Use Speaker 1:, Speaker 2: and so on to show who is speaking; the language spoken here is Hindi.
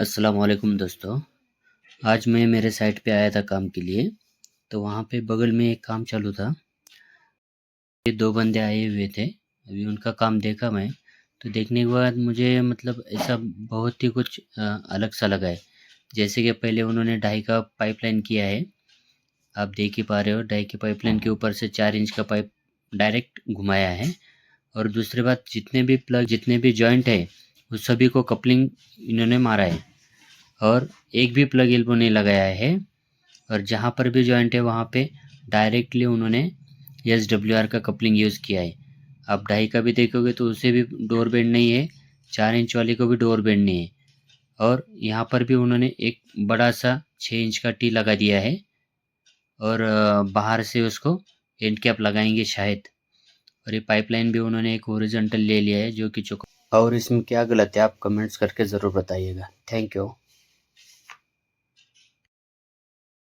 Speaker 1: अस्सलाम वालेकुम दोस्तों। आज मैं मेरे साइट पे आया था काम के लिए, तो वहाँ पे बगल में एक काम चालू था। ये 2 बंदे आए हुए थे, अभी उनका काम देखा मैं, तो देखने के बाद मुझे मतलब ऐसा बहुत ही कुछ अलग सा लगा है। जैसे कि पहले उन्होंने डाई का पाइपलाइन किया है, आप देख ही पा रहे हो, डाई की पाइपलाइन के ऊपर से 4 इंच का पाइप डायरेक्ट घुमाया है। और दूसरी बात, जितने भी प्लग, जितने भी जॉइंट है, उस सभी को कपलिंग इन्होंने मारा है और एक भी प्लग एल्बो नहीं लगाया है। और जहाँ पर भी जॉइंट है वहाँ पे डायरेक्टली उन्होंने SWR का कपलिंग यूज़ किया है। आप डाई का भी देखोगे तो उसे भी डोर बेंड नहीं है, 4 इंच वाले को भी डोर बेंड नहीं है। और यहाँ पर भी उन्होंने एक बड़ा सा 6 इंच का टी लगा दिया है और बाहर से उसको एंड कैप लगाएंगे शायद। और ये पाइपलाइन भी उन्होंने एक हॉरिजॉन्टल ले लिया है जो कि चौकोर। और इसमें क्या गलत है आप कमेंट्स करके ज़रूर बताइएगा। Thank you.